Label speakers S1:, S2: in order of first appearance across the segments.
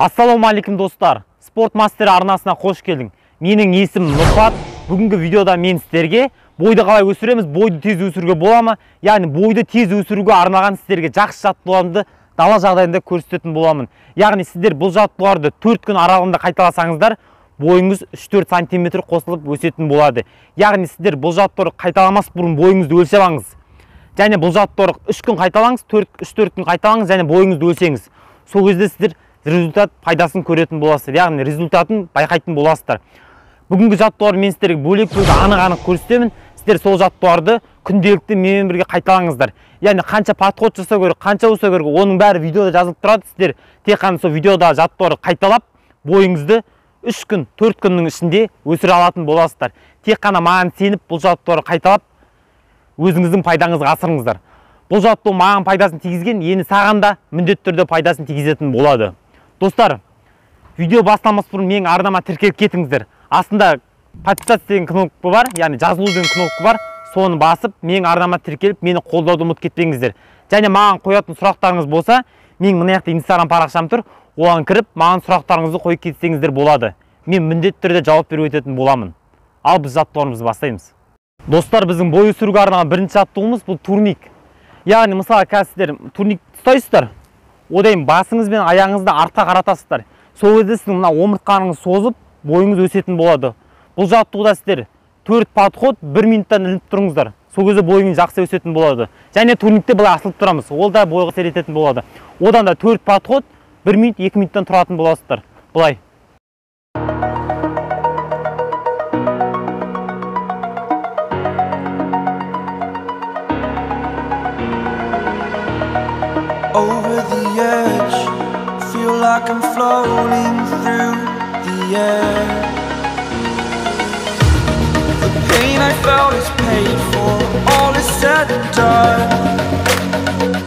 S1: Ассалаумағалейкум достар, Спорт Мастері арнасына қош келдің. Менің есімім Нұрпат. Бүгінгі видеода мен сіздерге бойды қалай өсіреміз, бойды тез өсіруге бола ма? Яғни бойды тез өсіруге арналған сіздерге жақсы жаттығуларды дала жағдайында көрсететін боламын. Яғни сіздер бұл жаттығуларды 4 күн аралығында қайталасаңыздар, бойыңыз 3-4 сантиметр қосылып өсетін болады. Яғни сіздер бұл жаттығуды қайталамас бұрын бойыңызды өлшеп алыңыз. Және бұл жаттығуды 3 күн қайталаңыз, 3-4 күн қайталаңыз және бойыңызды өлшеңіз. Сол кезде сіздер результат пайдасын көретін боласыздар, яғни результатын байқайтын боласыздар. Бүгінгі жаттығуларды мен сіздерге бөлек-бөлек анық-анық көрсетемін. Сіздер сол жаттығуларды күнделікті менімен бірге қайталаңыздар. Яғни қанша подход жасау керек, қанша өсу керек, оның бәрі видеода жазылып тұрады. Сіздер тек қана сол видеода жаттығуды қайталап, бойыңызды 3 күн, 4 күннің ішінде өсіре алатын боласыздар. Тек қана маған сеніп, бұл жаттығуды қайталап, өзіңіздің пайдаңызға асырыңыздар. Бұл жаттығу маған пайдасын тигізген, енді саған да міндетті түрде пайдасын тигізетін болады. Достар, видео бастамас бұрын менің арнама тіркеліп кетіңіздер. Астында подписаться деген кнопка бар, яғни жазылу деген кнопка бар. Соны басып, менің арнама тіркеліп, мені қолдауды ұмытып кетпеңіздер. Және маған қоятын сұрақтарыңыз болса, менің мына жақта Instagram парақшам тұр, оған кіріп, маған сұрақтарыңызды қойып кетсеңіздер болады. Мен міндетті түрде жауап беріп өтетін боламын. Ал біз жаттығуымызды бастаймыз. Достар, біздің бой өсіруге арналған бірінші жаттығуымыз бұл турник. Яғни мысалы қазір сіздер турник ұстайсыздар. Одан басыңыз бен аяғыңызды артқа қаратасыздар. Сол кезде сіздің мына омыртқаңыз созып, бойыңыз өсетін болады. Бұл жаттығуда сіздер 4 подход 1 минуттан ілініп тұрыңыздар. Сол кезде бойыңыз жақсы өсетін болады. Және турникте былай асылып тұрамыз. Ол да бойға әсер ететін болады. Одан да 4 подход 1 минут 2 минуттан тұратын боласыздар. Былай.
S2: Over the edge, feel like I'm floating through the air. The pain I felt is paid for, all is said and done.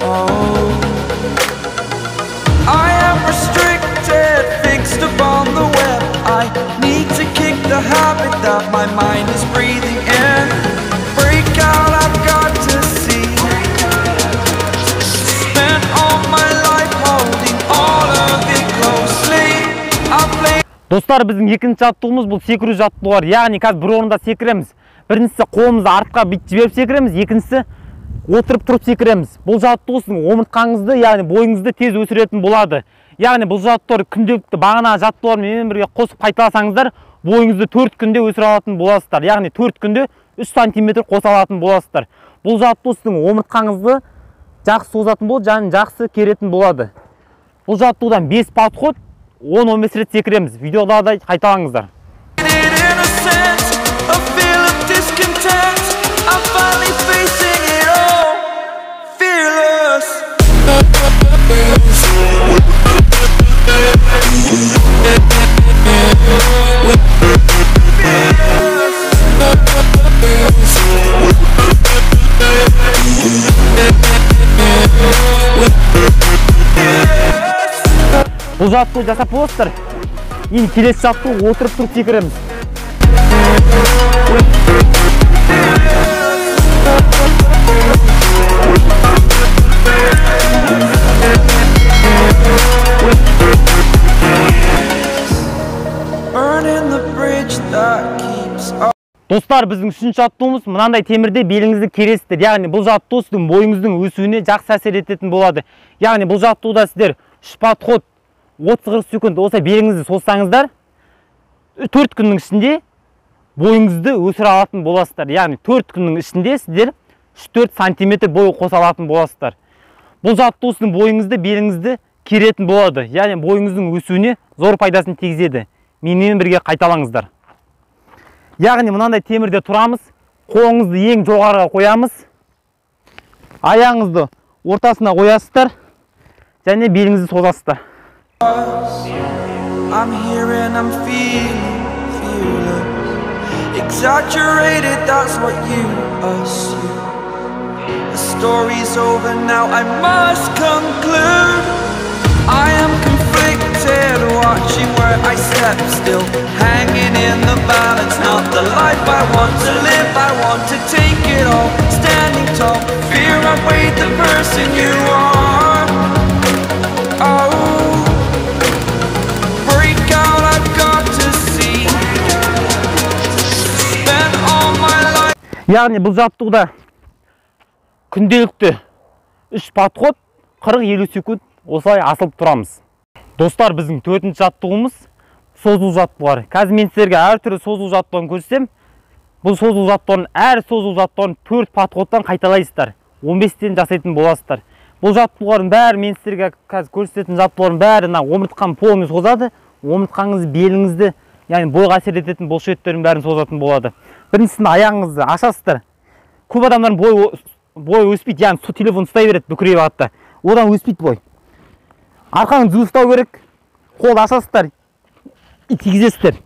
S2: Oh, I am restricted, fixed upon the web. I need to kick the habit that my mind is breathing in. Break out, I've got to see.
S1: Достар, біздің екінші жаттығуымыз бұл секіру жаттығулар. Яғни қазір бір орында секіреміз. Біріншісі қолымызды артқа бүйтіп жіберіп секіреміз, екіншісі отырып тұрып секіреміз. Бұл жаттығу сіздің омыртқаңызды, яғни бойыңызды тез өсіретін болады. Яғни бұл жаттығуды күнделікті бағана жаттығулармен бірге қосып қайталасаңыздар, бойыңызды 4 күнде өсіре алатын боласыздар. Яғни 4 күнде 3 сантиметр қоса алатын боласыздар. Бұл жаттығу сіздің омыртқаңызды жақсы созатын болады, және жақсы керетін болады. Бұл жаттығудан 5 подход 10-15 рет секіреміз. Видеода да қайталаңыздар. Бұл жаттығу жасап боласыздар. Енді келесі жаттығу отырып тұрып секіреміз. Достар, біздің үшінші жаттығуымыз мынандай темірде беліңізді кересіздер. Яғни бұл жаттығу сіздің бойыңыздың өсуіне жақсы әсер ететін болады. Яғни бұл жаттығуда сіздер 3 подход 30-40 секунд осы беліңізді созсаңыздар, 4 күннің ішінде бойыңызды өсіре алатын боласыздар. Яғни 4 күннің ішінде сіздер 3-4 сантиметр бой қоса алатын боласыздар. Бұл жаттығу сіздің бойыңызды, беліңізді керетін болады. Яғни бойыңыздың өсуіне зор пайдасын тигізеді. Менімен бірге қайталаңыздар. Яғни мынандай темірде тұрамыз, қолыңызды ең жоғарыға қоямыз, аяғыңызды ортасына қоясыздар, және беліңізді созасыздар.
S2: I'm here and I'm feeling fearless. Exaggerated, that's what you assume. The story's over now, I must conclude. I am conflicted, watching where I step still, hanging in the balance. life I want to live, I want to take it all. Standing tall, fear I weighed the person you are. Oh, break out, I've got to see. Spend all my life.
S1: Яғни бұл жаттығуда күнделікті 3 подход 40-50 секунд осылай асылып тұрамыз. Достар, біздің 4-ші жаттығуымыз созылу жаттығулары. Қазір мен сіздерге әр түрлі созылу жаттығуын көрсетем. Бұл созылу жаттығуын, әр созылу жаттығуын 4 подходтан қайталайсыздар. 15-тен жасайтын боласыздар. Бұл жаттығулардың бәрі мен сіздерге қазір көрсететін жаттығулардың бәрі омыртқаны полный созады. Омыртқаңызды, беліңізді, яғни бойға әсер ететін бұлшеттердің бәрін созатын болады. Біріншісінде аяғыңызды ашасыздар. Көп адамдардың бойы өспейді, яғни телефон ұстай береді бүкірейіп атты. Одан өспейді бой. Арқаңызды ұстау керек. Қол ашасыздар. И тигізесіздер.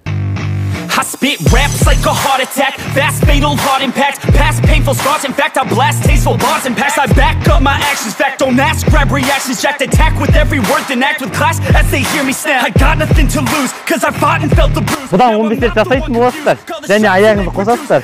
S3: I spit raps like a heart attack, fast fatal heart impact, past painful scars. In fact, I blast tasteful bars and past. I back up my actions, fact don't ask, grab reactions, jacked attack with every word, then act with class as they hear me snap. I got nothing to lose, cause I fought and felt the bruise.
S1: Бұдан 15 рет жасайтын боласыздар. Және аяғыңызды қосасыздар.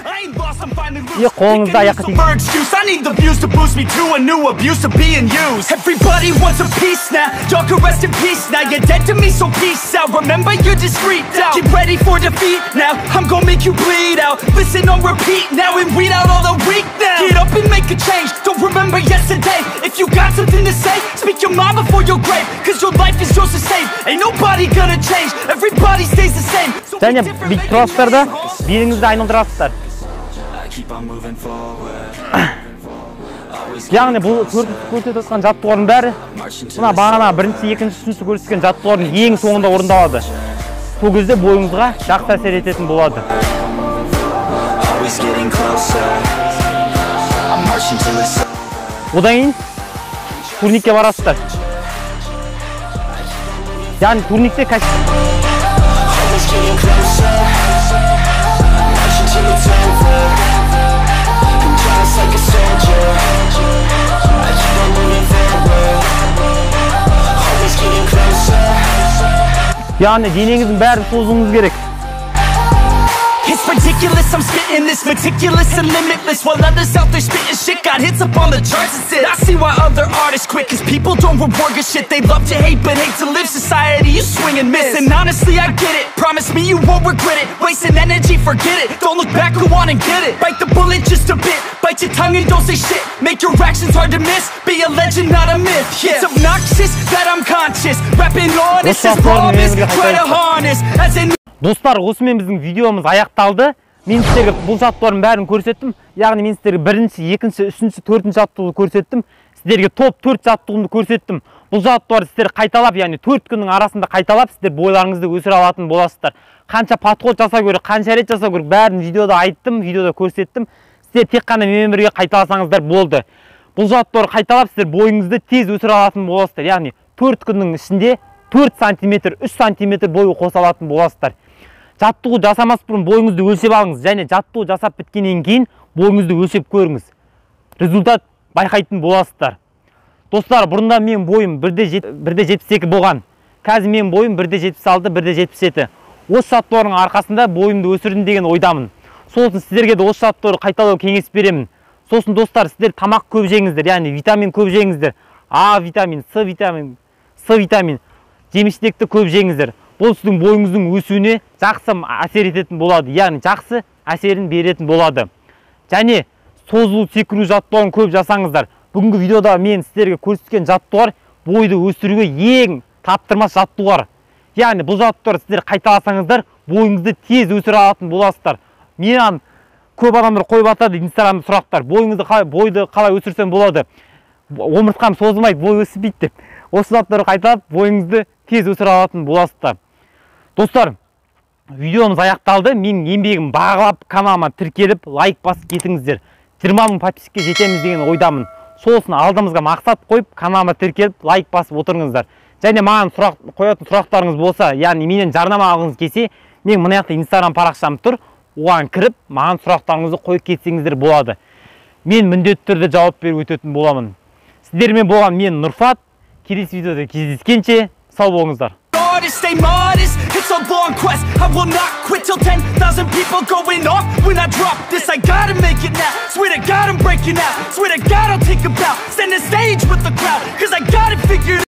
S1: И қолыңызды аяққа тигізесіздер.
S3: I need the views to boost me to a new abuse of being used. Everybody wants a piece now, y'all can rest in peace now. You're dead to me, so peace out. Remember, you're just freaked out. Get ready for defeat now. I'm gonna make you bleed out. Listen on repeat now and weed out all the weak now. Get up and make a change. Don't remember yesterday. If you got something to say, speak your mind before your grave. Cause your life is yours to save. Ain't nobody gonna change. Everybody stays the same.
S1: Және бүйтіп тұрасыздар да беліңізді айналдырасыздар. Яғни бұл көрсетіп отқан жаттығулардың бәрі мына бағана бірінші, екінші, үшінші көрсеткен жаттығулардың ең соңында орындалады. Сол кезде бойыңызға жақсы әсер ететін болады. Одан кейін турникке барасыздар. Яғни турникте яғни денеңіздің бәрін созуыңыз керек.
S3: It's ridiculous, I'm spitting this meticulous and limitless, while others out there spitting shit got hits up on the charts and shit. I see why other artists quit, cause people don't reward good shit. They love to hate but hate to live. Society, you swing and miss. And honestly, I get it. Promise me you won't regret it. Wasting energy, forget it. Don't look back, go on and get it. Bite the bullet just a bit. Bite your tongue and don't say shit. Make your actions hard to miss. Be a legend, not a myth. It's obnoxious that I'm conscious. Rapping honest is promise. Try to harness as in.
S1: Достар, осымен біздің видеомыз аяқталды. Мен сіздерге бұл жаттығулардың бәрін көрсеттім. Яғни мен сіздерге бірінші, екінші, үшінші, төртінші жаттығуды көрсеттім. Сіздерге топ 4 жаттығуымды көрсеттім. Бұл жаттығуларды сіздер қайталап, яғни 4 күннің арасында қайталап, сіздер бойларыңызды өсіре алатын боласыздар. Қанша подход жасау керек, қанша рет жасау керек, бәрін видеода айттым, видеода көрсеттім. Сіздер тек қана менімен бірге қайталасаңыздар болды. Бұл жаттығуларды қайталап, сіздер бойыңызды тез өсіре алатын боласыздар. Яғни 4 күннің ішінде 4 сантиметр, 3 сантиметр бойы қоса алатын боласыздар. Жаттығу жасамас бұрын бойыңызды өлшеп алыңыз, және жаттығу жасап біткеннен кейін бойыңызды өлшеп көріңіз. Результат байқайтын боласыздар. Достар, бұрында мен бойым 1,72 болған. Қазір мен бойым 1,76, 1,77. Осы жаттығулардың арқасында бойымды өсірдім деген ойдамын. Сосын сіздерге де осы жаттығуды қайталау кеңес беремін. Сосын достар, сіздер тамақ көп жеңіздер, яғни витамин көп жеңіздер. А витамин, С витамин, жеміс-жидекті көп жеңіздер. Бұл сіздің бойыңыздың өсуіне жақсы әсер ететін болады, яғни жақсы әсерін беретін болады. Және созылу секіру жаттығуын көп жасаңыздар. Бүгінгі видеода мен сіздерге көрсеткен жаттығулар бойды өсіруге ең таптырмас жаттығулар. Яғни бұл жаттығулар сіздер қайталасаңыздар, бойыңызды тез өсіре алатын боласыздар. Мен көп адамдар қойып атады Инстаграмда сұрақтар. Бойды қалай өсірсем болады? Омыртқам созылмайды, бой өспейді деп. Осы жаттығуларды қайталап, бойыңызды тез өсіре алатын боласыздар. Достар, видеомыз аяқталды. Мен еңбегім бағалап, каналыма тіркеліп, лайк басып кетіңіздер. 20 000 подписчикке жетеміз деген ойдамын. Сосын алдымызға мақсат қойып, каналыма тіркеліп, лайк басып отырыңыздар. Және маған қоятын сұрақтарыңыз болса, яғни менен жарнама алғыңыз келсе, мен мына жақта Инстаграм парақшам тұр, оған кіріп, маған сұрақтарыңызды қойып кетсеңіздер болады. Мен міндетті түрде жауап беріп өтетін боламын. Сіздермен болған мен Нұрфат. Келесі видеода кездескенше сау болыңыздар.
S3: Stay modest, it's a long quest, I will not quit till 10,000 people going off when I drop this. I gotta make it now, swear to God I'm breaking out, swear to God I'll take a bow, stand the stage with the crowd, cause I